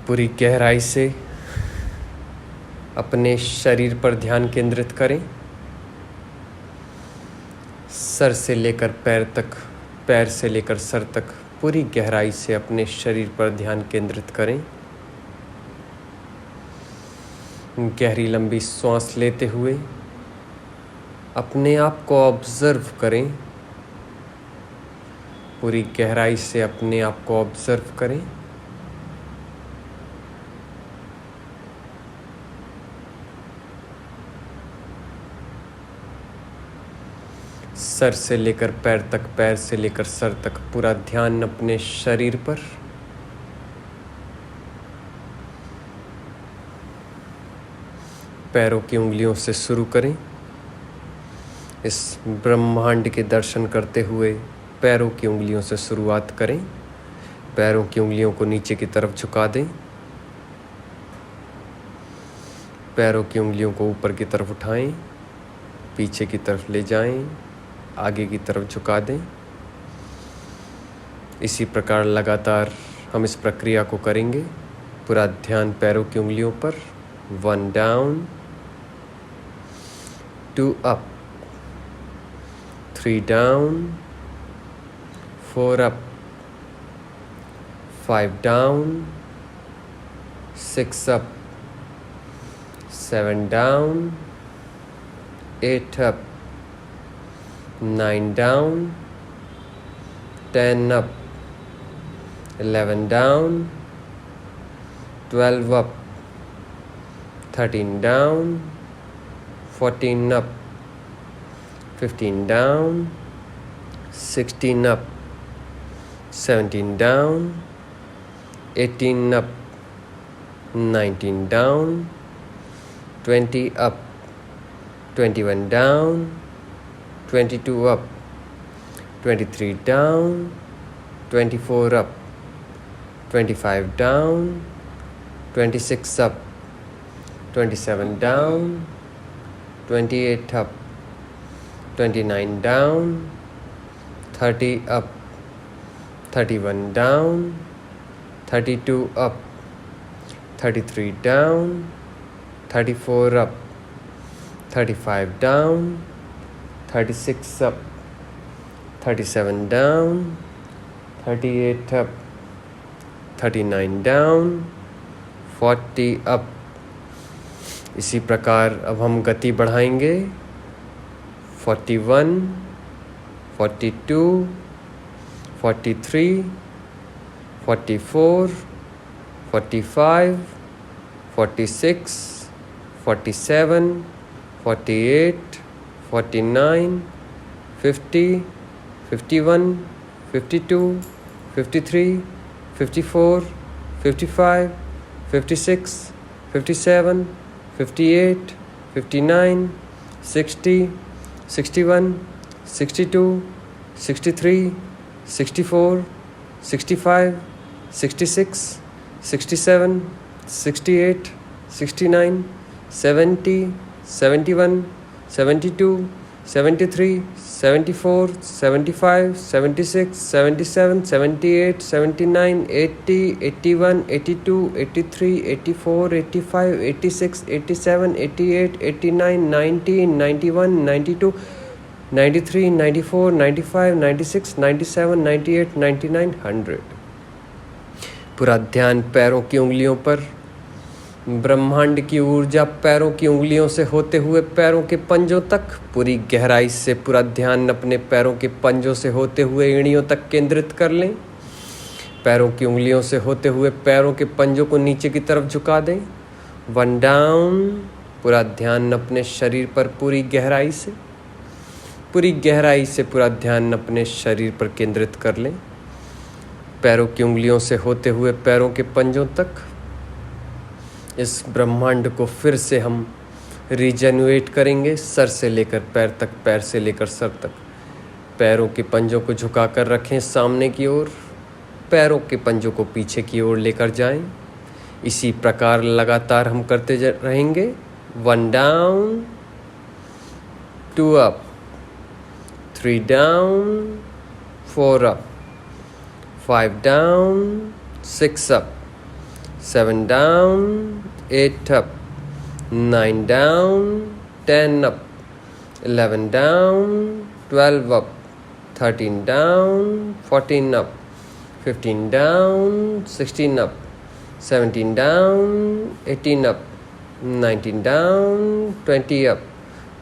पूरी गहराई से अपने शरीर पर ध्यान केंद्रित करें। सर से लेकर पैर तक, पैर से लेकर सर तक पूरी गहराई से अपने शरीर पर ध्यान केंद्रित करें। गहरी लंबी सांस लेते हुए अपने आप को ऑब्जर्व करें। पूरी गहराई से अपने आप को ऑब्जर्व करें। सर से लेकर पैर तक, पैर से लेकर सर तक पूरा ध्यान अपने शरीर पर। पैरों की उंगलियों से शुरू करें। इस ब्रह्मांड के दर्शन करते हुए पैरों की उंगलियों से शुरुआत करें। पैरों की उंगलियों को नीचे की तरफ झुका दें। पैरों की उंगलियों को ऊपर की तरफ उठाएं, पीछे की तरफ ले जाएं, आगे की तरफ झुका दें। इसी प्रकार लगातार हम इस प्रक्रिया को करेंगे। पूरा ध्यान पैरों की उंगलियों पर। 1 down, 2 up, 3 down, 4 up, 5 down, 6 up, 7 down, 8 up, 9 down, 10 up, 11 down, 12 up, 13 down, 14 up, 15 down, 16 up, 17 down, 18 up, 19 down, 20 up, 21 down, 22 up, 23 down, 24 up, 25 down, 26 up, 27 down, 28 up, 29 down, 30 up, 31 down, 32 up, 33 down, 34 up, 35 down, 36 up, 37 down, 38 up, 39 down, 40 up। इसी प्रकार अब हम गति बढ़ाएंगे। 41, 42, 43, 44, 45, 46, 47, 48, 49, 50, 51, 52, 53, 54, 55, 56, 57, 58, 59, 60, 61, 62, 63, 64, 65, 66, 67, 68, 69, 70, 71, 72, 73, 74, 75, 76, 77, 78, 79, 80, 81, 82, 83, 84, 85, 86, 87, 88, 89, 90, 91, 92, 93, 94, 95, 96, 97, 98, 99, 100। पूरा ध्यान पैरों की उंगलियों पर। ब्रह्मांड की ऊर्जा पैरों की उंगलियों से होते हुए पैरों के पंजों तक, पूरी गहराई से पूरा ध्यान अपने पैरों के पंजों से होते हुए एड़ियों तक केंद्रित कर लें। पैरों की उंगलियों से होते हुए पैरों के पंजों को नीचे की तरफ झुका दें। 1 डाउन, पूरा ध्यान अपने शरीर पर पूरी गहराई से, पूरी गहराई से पूरा ध्यान अपने शरीर पर केंद्रित कर लें। पैरों की उंगलियों से होते हुए पैरों के पंजों तक इस ब्रह्मांड को फिर से हम रीजेन्युएट करेंगे। सर से लेकर पैर तक, पैर से लेकर सर तक। पैरों के पंजों को झुकाकर रखें सामने की ओर। पैरों के पंजों को पीछे की ओर लेकर जाएं। इसी प्रकार लगातार हम करते रहेंगे। 1 down, 2 up, 3 down, 4 up, 5 down, 6 up, 7 down, 8 up, 9 down, 10 up, 11 down, 12 up, 13 down, 14 up, 15 down, 16 up, 17 down, 18 up, 19 down, 20 up,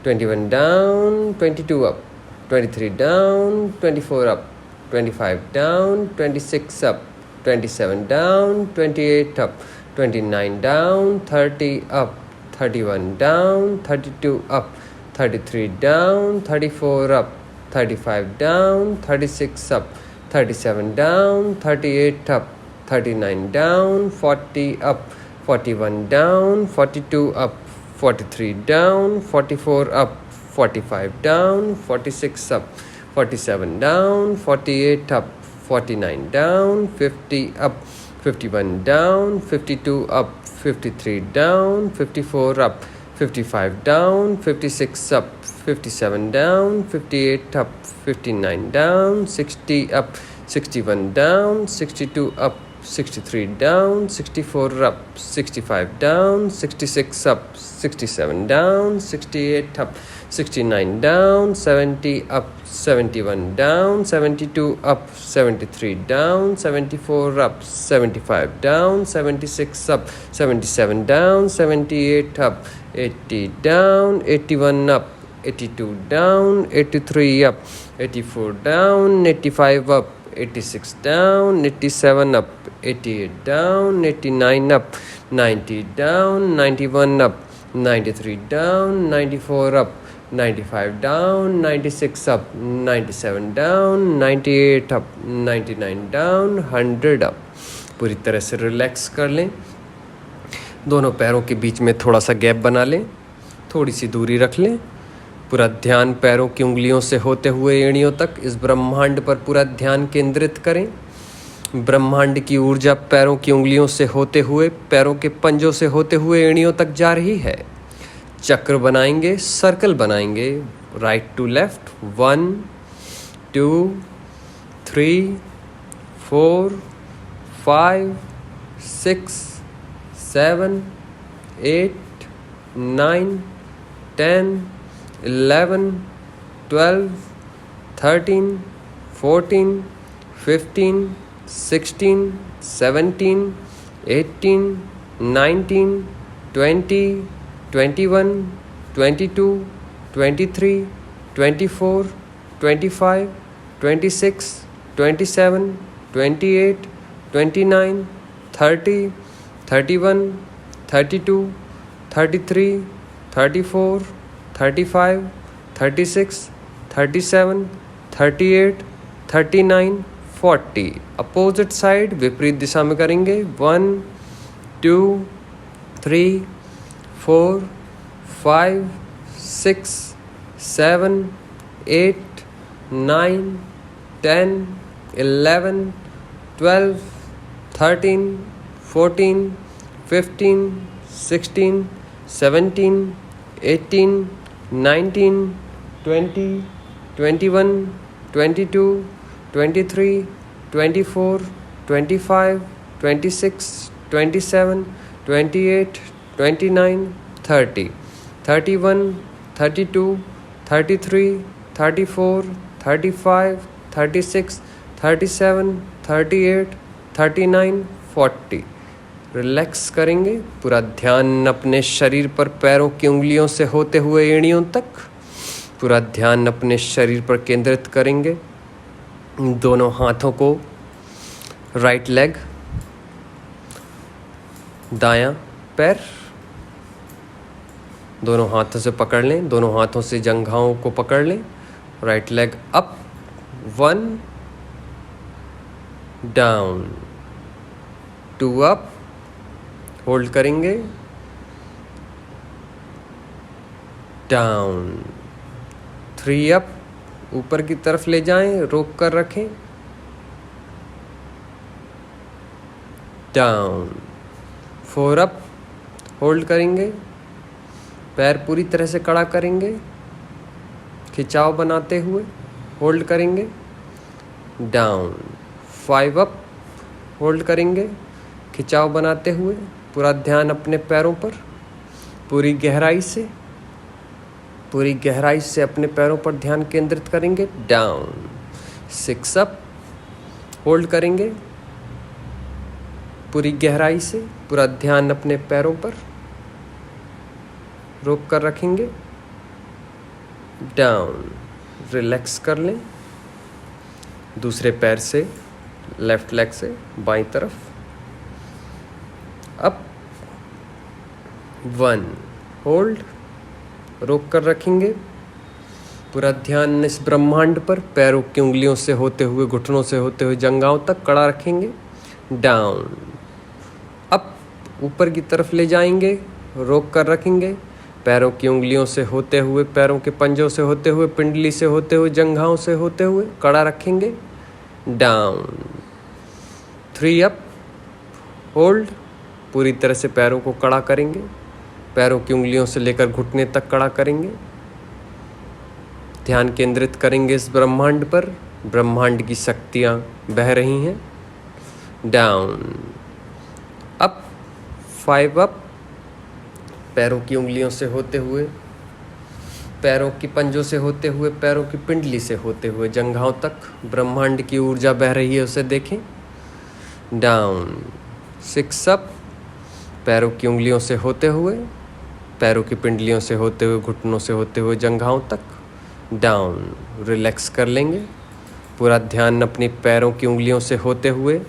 21 down, 22 up, 23 down, 24 up, 25 down, 26 up, 27 down, 28 up, 29 down, 30 up, 31 down, 32 up, 33 down, 34 up, 35 down, 36 up, 37 down, 38 up, 39 down, 40 up, 41 down, 42 up, 43 down, 44 up, 45 down, 46 up, 47 down, 48 up, 49 down, 50 up, 51 down, 52 up, 53 down, 54 up, 55 down, 56 up, 57 down, 58 up, 59 down, 60 up, 61 down, 62 up, 63 down, 64 up, 65 down, 66 up, 67 down, 68 up, 69 down, 70 up, 71 down, 72 up, 73 down, 74 up, 75 down, 76 up, 77 down, 78 up, 80 down, 81 up, 82 down, 83 up, 84 down, 85 up, 86 down, 87 up, 88 down, 89 up, 90 down, 91 up, 93 down, 94 up, 95 down, 96 up, 97 down, 98 up, 99 down, 100 up. पूरी तरह से relax कर लें। दोनों पैरों के बीच में थोड़ा सा गैप बना लें, थोड़ी सी दूरी रख लें। पूरा ध्यान पैरों की उंगलियों से होते हुए एड़ियों तक इस ब्रह्मांड पर पूरा ध्यान केंद्रित करें। ब्रह्मांड की ऊर्जा पैरों की उंगलियों से होते हुए, पैरों के पंजों से होते हुए एड़ियों तक जा रही है। चक्र बनाएंगे, सर्कल बनाएंगे, right to left, 1 2 3 4 5 6 7 8 9 10 11 12 13 14 15 16 17 18 19 20 21 22 23 24 25 26 27 28 29 30 31 32 33 34 35 36 37 38 39 40। Opposite side विपरीत दिशा में करेंगे। 1 2 3 4 5 6 7 8 9 10 11 12 13 14 15 16 17 18 19 20 21 22 23 24 25 26 27 28 29 30 31 32 33 34 35 36 37 38 39 40। रिलैक्स करेंगे। पूरा ध्यान अपने शरीर पर पैरों की उंगलियों से होते हुए एड़ियों तक पूरा ध्यान अपने शरीर पर केंद्रित करेंगे। दोनों हाथों को राइट लेग, दायां पैर दोनों हाथों से पकड़ लें। दोनों हाथों से जंघाओं को पकड़ लें। Right leg up, 1 down, 2 up, hold करेंगे, डाउन, 3 अप, ऊपर की तरफ ले जाएं, रोक कर रखें, डाउन, 4 अप, होल्ड करेंगे, पैर पूरी तरह से कड़ा करेंगे, खिंचाव बनाते हुए होल्ड करेंगे, डाउन, 5 अप, होल्ड करेंगे, खिंचाव बनाते हुए पूरा ध्यान अपने पैरों पर, पूरी गहराई से अपने पैरों पर ध्यान केंद्रित करेंगे। डाउन, 6 अप, होल्ड करेंगे पूरी गहराई से, पूरा ध्यान अपने पैरों पर रोक कर रखेंगे। डाउन, रिलैक्स कर लें। दूसरे पैर से, लेफ्ट लेग से बाईं तरफ। अप, 1, होल्ड, रोक कर रखेंगे। पूरा ध्यान इस ब्रह्मांड पर, पैरों की उंगलियों से होते हुए, घुटनों से होते हुए जंघाओं तक कड़ा रखेंगे। डाउन, अप, ऊपर की तरफ ले जाएंगे, रोक कर रखेंगे। पैरों की उंगलियों से होते हुए, पैरों के पंजों से होते हुए, पिंडली से होते हुए, जंघाओं से होते हुए कड़ा रखेंगे। डाउन, 3 अप, होल्ड, पूरी तरह से पैरों को कड़ा करेंगे। पैरों की उंगलियों से लेकर घुटने तक कड़ा करेंगे। ध्यान केंद्रित करेंगे इस ब्रह्मांड पर, ब्रह्मांड की शक्तियाँ बह रही हैं। डाउन, अप, 5 अप, पैरों की उंगलियों से होते हुए, पैरों की पंजों से होते हुए, पैरों की पिंडली से होते हुए जंघाओं तक ब्रह्मांड की ऊर्जा बह रही है, उसे देखें। डाउन, 6 अप, पैरों की उंगलियों से होते हुए, पैरों की पिंडलियों से होते हुए, घुटनों से होते हुए जंघाओं तक। डाउन, रिलैक्स कर लेंगे। पूरा ध्यान अपनी पैरों की उंगलियों से होते हुए,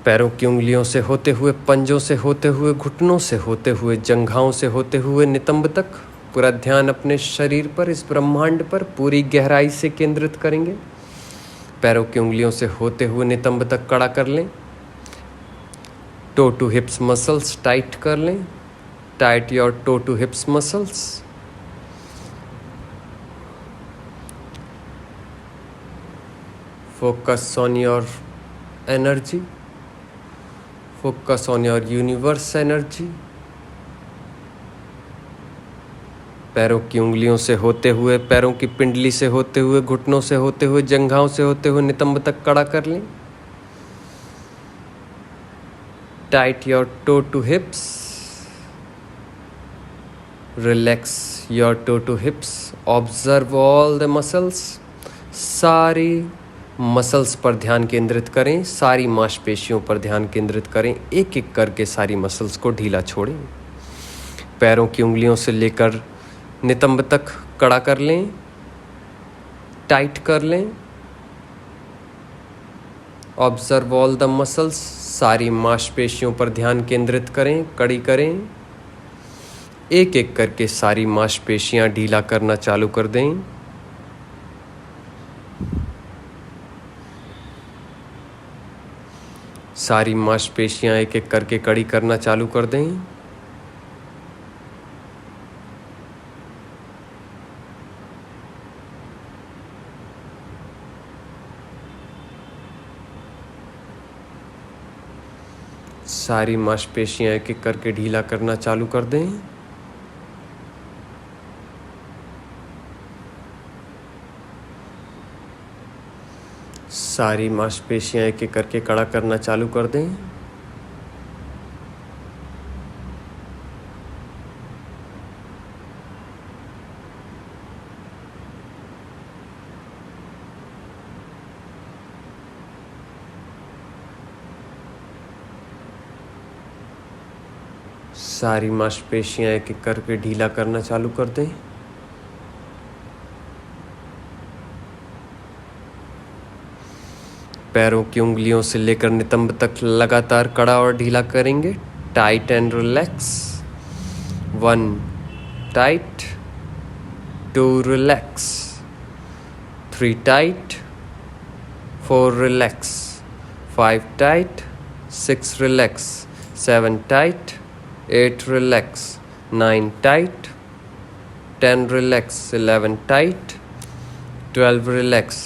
पैरों की उंगलियों से होते हुए, पंजों से होते हुए, घुटनों से होते हुए, जंघाओं से होते हुए नितंब तक। पूरा ध्यान अपने शरीर पर, इस ब्रह्मांड पर पूरी गहराई से केंद्रित करेंगे। पैरों की उंगलियों से होते हुए नितंब तक कड़ा कर लें। Toe to hips muscles tight कर लें। Tight your toe to hips muscles. Focus on your energy. Focus on your universe energy. पैरों की उंगलियों से होते हुए, पैरों की पिंडली से होते हुए, घुटनों से होते हुए, जंघाओं से होते हुए नितंब तक कड़ा कर लें। Tight your toe to hips. Relax your toe to hips. Observe all the muscles. सारी मसल्स पर ध्यान केंद्रित करें, सारी मांसपेशियों पर ध्यान केंद्रित करें। एक एक करके सारी मसल्स को ढीला छोड़ें। पैरों की उंगलियों से लेकर नितंब तक कड़ा कर लें, टाइट कर लें। ऑब्जर्व ऑल द मसल्स, सारी मांसपेशियों पर ध्यान केंद्रित करें, कड़ी करें। एक एक करके सारी मांसपेशियां ढीला करना चालू कर दें। सारी मांसपेशियां एक एक करके कड़ी करना चालू कर दें। सारी मांसपेशियां एक एक करके ढीला करना चालू कर दें। सारी मांसपेशियां एक एक करके कड़ा करना चालू कर दें। सारी मांसपेशियां एक एक करके ढीला करना चालू कर दें। पैरों की उंगलियों से लेकर नितंब तक लगातार कड़ा और ढीला करेंगे। Tight and relax. 1 tight, 2 relax, 3 tight, 4 relax, 5 tight, 6 relax, 7 tight, 8 relax, 9 tight, 10 relax, 11 tight, 12 relax,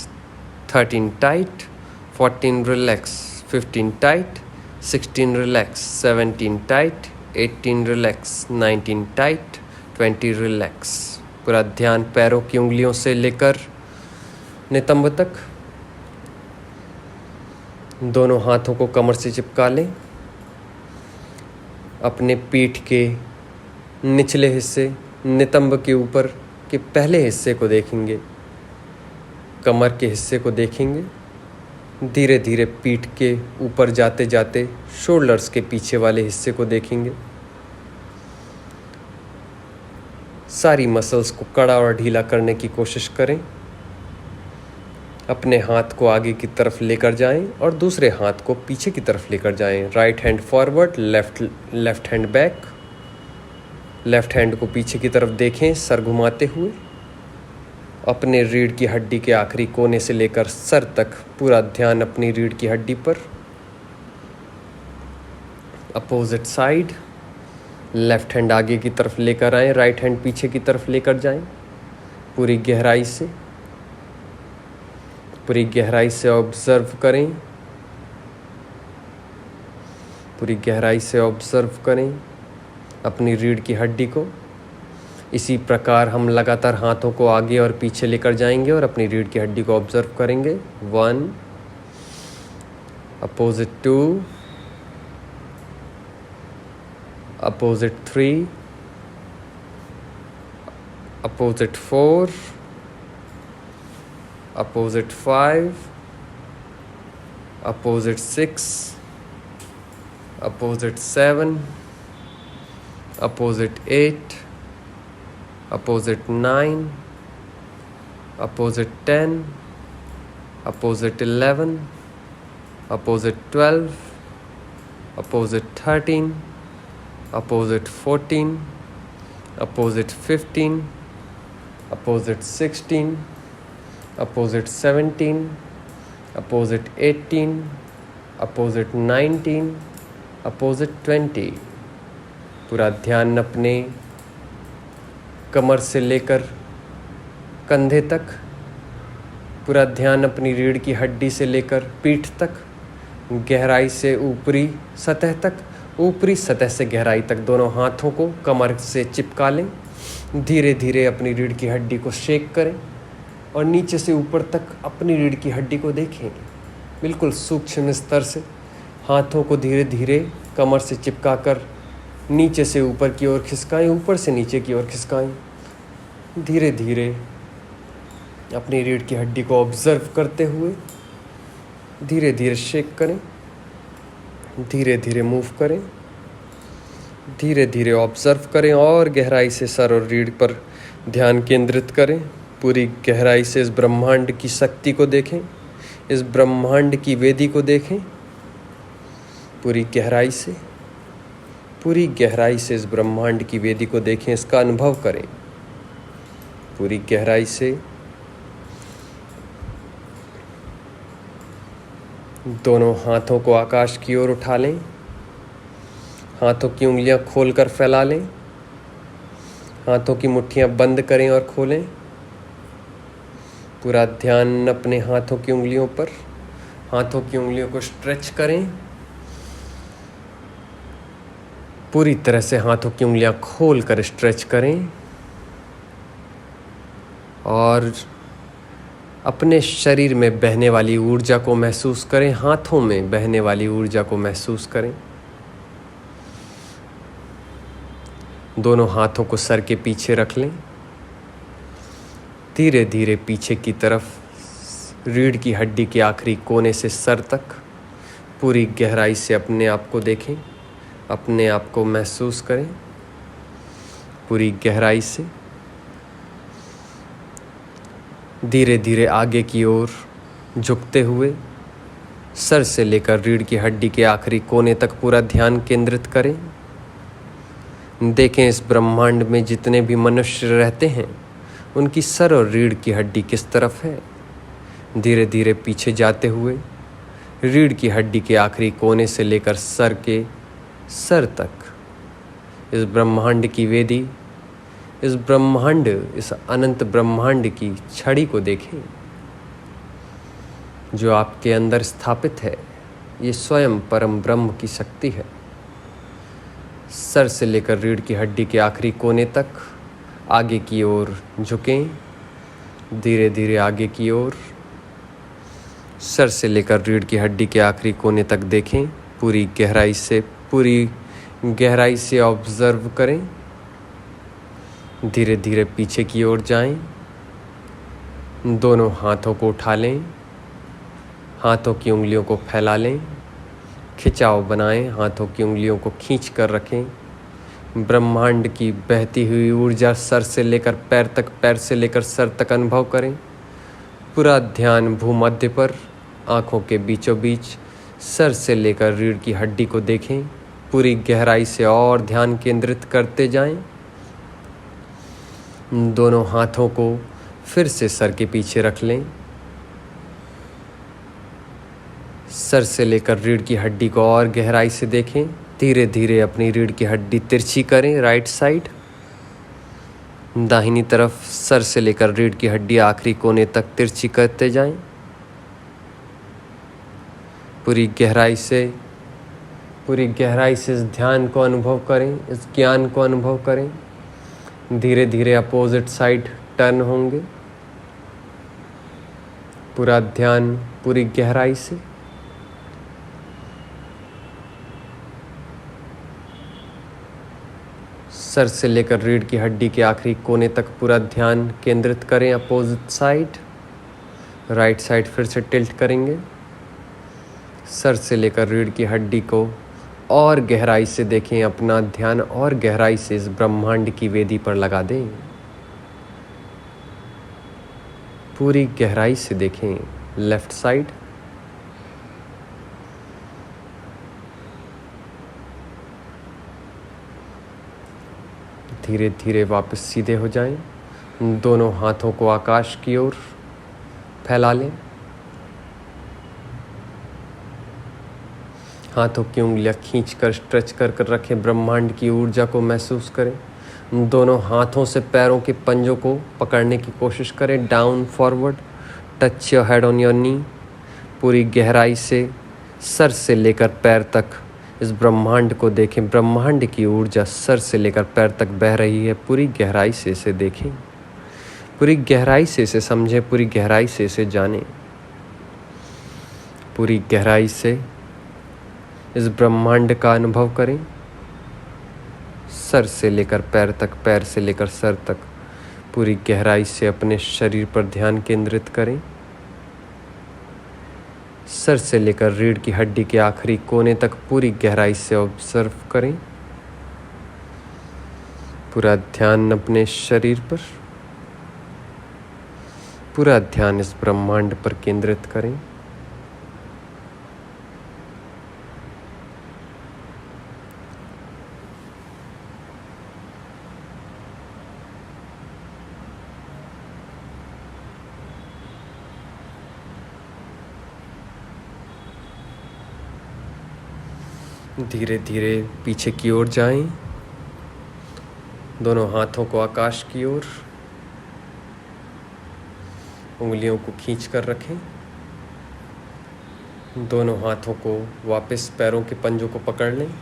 13 tight, 14 relax, 15 tight, 16 relax, 17 tight, 18 relax, 19 tight, 20 relax। पूरा ध्यान पैरों की उंगलियों से लेकर नितंब तक दोनों हाथों को कमर से चिपका लें। अपने पीठ के निचले हिस्से नितंब के ऊपर के पहले हिस्से को देखेंगे, कमर के हिस्से को देखेंगे। धीरे धीरे पीठ के ऊपर जाते जाते शोल्डर्स के पीछे वाले हिस्से को देखेंगे। सारी मसल्स को कड़ा और ढीला करने की कोशिश करें। अपने हाथ को आगे की तरफ लेकर जाएं और दूसरे हाथ को पीछे की तरफ लेकर जाएं। Right hand forward, left hand back. Left hand को पीछे की तरफ देखें सर घुमाते हुए। अपने रीढ़ की हड्डी के आखिरी कोने से लेकर सर तक पूरा ध्यान अपनी रीढ़ की हड्डी पर। अपोजिट साइड, लेफ्ट हैंड आगे की तरफ लेकर आएं, राइट हैंड पीछे की तरफ लेकर जाएं। पूरी गहराई से, पूरी गहराई से ऑब्जर्व करें। पूरी गहराई से ऑब्जर्व करें अपनी रीढ़ की हड्डी को। इसी प्रकार हम लगातार हाथों को आगे और पीछे लेकर जाएंगे और अपनी रीढ़ की हड्डी को ऑब्जर्व करेंगे। 1, opposite 2, opposite 3, opposite 4, opposite 5, opposite 6, opposite 7, opposite 8, opposite 9, opposite 10, opposite 11, opposite 12, opposite 13, opposite 14, opposite 15, opposite 16, opposite 17, opposite 18, opposite 19, opposite 20। पूरा ध्यान अपने कमर से लेकर कंधे तक, पूरा ध्यान अपनी रीढ़ की हड्डी से लेकर पीठ तक, गहराई से ऊपरी सतह तक, ऊपरी सतह से गहराई तक दोनों हाथों को कमर से चिपका लें। धीरे धीरे अपनी रीढ़ की हड्डी को शेक करें और नीचे से ऊपर तक अपनी रीढ़ की हड्डी को देखें। बिल्कुल सूक्ष्म स्तर से हाथों को धीरे धीरे कमर से चिपका कर नीचे से ऊपर की ओर खिसकाएं, ऊपर से नीचे की ओर खिसकाएं। धीरे धीरे अपनी रीढ़ की हड्डी को ऑब्जर्व करते हुए धीरे धीरे शेक करें, धीरे धीरे मूव करें, धीरे धीरे ऑब्जर्व करें और गहराई से सर और रीढ़ पर ध्यान केंद्रित करें। पूरी गहराई से इस ब्रह्मांड की शक्ति को देखें, इस ब्रह्मांड की वेदी को देखें। पूरी गहराई से, पूरी गहराई से इस ब्रह्मांड की वेदी को देखें, इसका अनुभव करें। पूरी गहराई से दोनों हाथों को आकाश की ओर उठा लें। हाथों की उंगलियां खोलकर फैला लें। हाथों की मुट्ठियां बंद करें और खोलें। पूरा ध्यान अपने हाथों की उंगलियों पर। हाथों की उंगलियों को स्ट्रेच करें। पूरी तरह से हाथों की उंगलियां खोल कर स्ट्रेच करें और अपने शरीर में बहने वाली ऊर्जा को महसूस करें। हाथों में बहने वाली ऊर्जा को महसूस करें। दोनों हाथों को सर के पीछे रख लें। धीरे धीरे पीछे की तरफ रीढ़ की हड्डी के आखिरी कोने से सर तक पूरी गहराई से अपने आप को देखें, अपने आप को महसूस करें। पूरी गहराई से धीरे धीरे आगे की ओर झुकते हुए सर से लेकर रीढ़ की हड्डी के आखिरी कोने तक पूरा ध्यान केंद्रित करें। देखें इस ब्रह्मांड में जितने भी मनुष्य रहते हैं उनकी सर और रीढ़ की हड्डी किस तरफ है। धीरे धीरे पीछे जाते हुए रीढ़ की हड्डी के आखिरी कोने से लेकर सर के सर तक इस ब्रह्मांड की वेदी, इस ब्रह्मांड, इस अनंत ब्रह्मांड की छड़ी को देखें जो आपके अंदर स्थापित है। ये स्वयं परम ब्रह्म की शक्ति है। सर से लेकर रीढ़ की हड्डी के आखिरी कोने तक आगे की ओर झुकें। धीरे धीरे आगे की ओर सर से लेकर रीढ़ की हड्डी के आखिरी कोने तक देखें। पूरी गहराई से ऑब्जर्व करें। धीरे धीरे पीछे की ओर जाएं। दोनों हाथों को उठा लें। हाथों की उंगलियों को फैला लें। खिंचाव बनाएं। हाथों की उंगलियों को खींच कर रखें। ब्रह्मांड की बहती हुई ऊर्जा सर से लेकर पैर तक, पैर से लेकर सर तक अनुभव करें। पूरा ध्यान भूमध्य पर, आँखों के बीचों बीच सर से लेकर रीढ़ की हड्डी को देखें। पूरी गहराई से और ध्यान केंद्रित करते जाएं। दोनों हाथों को फिर से सर के पीछे रख लें। सर से लेकर रीढ़ की हड्डी को और गहराई से देखें। धीरे धीरे अपनी रीढ़ की हड्डी तिरछी करें, राइट साइड। दाहिनी तरफ सर से लेकर रीढ़ की हड्डी आखिरी कोने तक तिरछी करते जाएं। पूरी गहराई से इस ध्यान को अनुभव करें, इस ज्ञान को अनुभव करें। धीरे धीरे अपोजिट साइड टर्न होंगे। पूरा ध्यान पूरी गहराई से। सर से लेकर रीढ़ की हड्डी के आखिरी कोने तक पूरा ध्यान केंद्रित करें। अपोजिट साइड, राइट साइड फिर से टिल्ट करेंगे। सर से लेकर रीढ़ की हड्डी को और गहराई से देखें। अपना ध्यान और गहराई से इस ब्रह्मांड की वेदी पर लगा दें। पूरी गहराई से देखें। लेफ्ट साइड, धीरे धीरे वापस सीधे हो जाएं। दोनों हाथों को आकाश की ओर फैला लें। हाथों की उंगलियां खींचकर स्ट्रेच कर रखें। ब्रह्मांड की ऊर्जा को महसूस करें। दोनों हाथों से पैरों के पंजों को पकड़ने की कोशिश करें। Down forward, touch your head on your knee. पूरी गहराई से सर से लेकर पैर तक इस ब्रह्मांड को देखें। ब्रह्मांड की ऊर्जा सर से लेकर पैर तक बह रही है। पूरी गहराई से इसे देखें। पूरी गहराई से इसे समझें। पूरी गहराई से इसे जानें। पूरी गहराई से इस ब्रह्मांड का अनुभव करें। सर से लेकर पैर तक, पैर से लेकर सर तक पूरी गहराई से अपने शरीर पर ध्यान केंद्रित करें। सर से लेकर रीढ़ की हड्डी के आखिरी कोने तक पूरी गहराई से ऑब्जर्व करें। पूरा ध्यान अपने शरीर पर, पूरा ध्यान इस ब्रह्मांड पर केंद्रित करें। धीरे धीरे पीछे की ओर जाएं। दोनों हाथों को आकाश की ओर, उंगलियों को खींच कर रखें। दोनों हाथों को वापस पैरों के पंजों को पकड़ लें।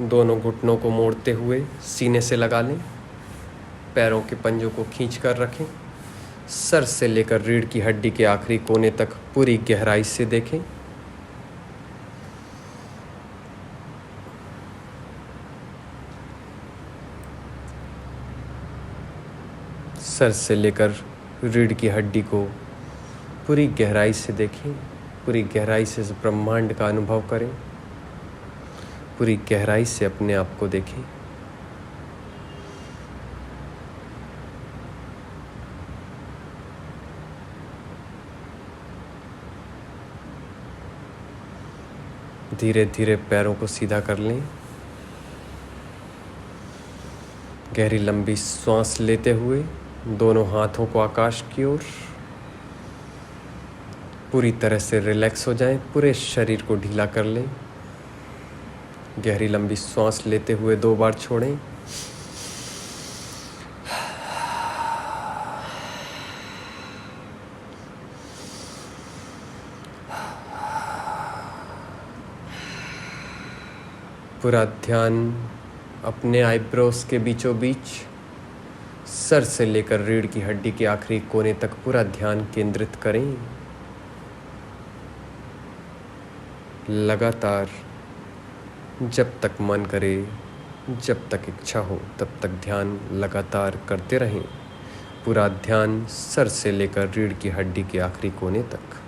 दोनों घुटनों को मोड़ते हुए सीने से लगा लें। पैरों के पंजों को खींच कर रखें। सर से लेकर रीढ़ की हड्डी के आखिरी कोने तक पूरी गहराई से देखें। सर से लेकर रीढ़ की हड्डी को पूरी गहराई से देखें। पूरी गहराई से इस ब्रह्मांड का अनुभव करें। पूरी गहराई से अपने आप को देखें। धीरे धीरे पैरों को सीधा कर लें। गहरी लंबी सांस लेते हुए दोनों हाथों को आकाश की ओर, पूरी तरह से रिलैक्स हो जाएं। पूरे शरीर को ढीला कर लें। गहरी लंबी सांस लेते हुए 2 बार छोड़ें। पूरा ध्यान अपने आईब्रोज के बीचों बीच सर से लेकर रीढ़ की हड्डी के आखिरी कोने तक पूरा ध्यान केंद्रित करें। लगातार जब तक मन करे, जब तक इच्छा हो, तब तक ध्यान लगातार करते रहें। पूरा ध्यान सर से लेकर रीढ़ की हड्डी के आखिरी कोने तक।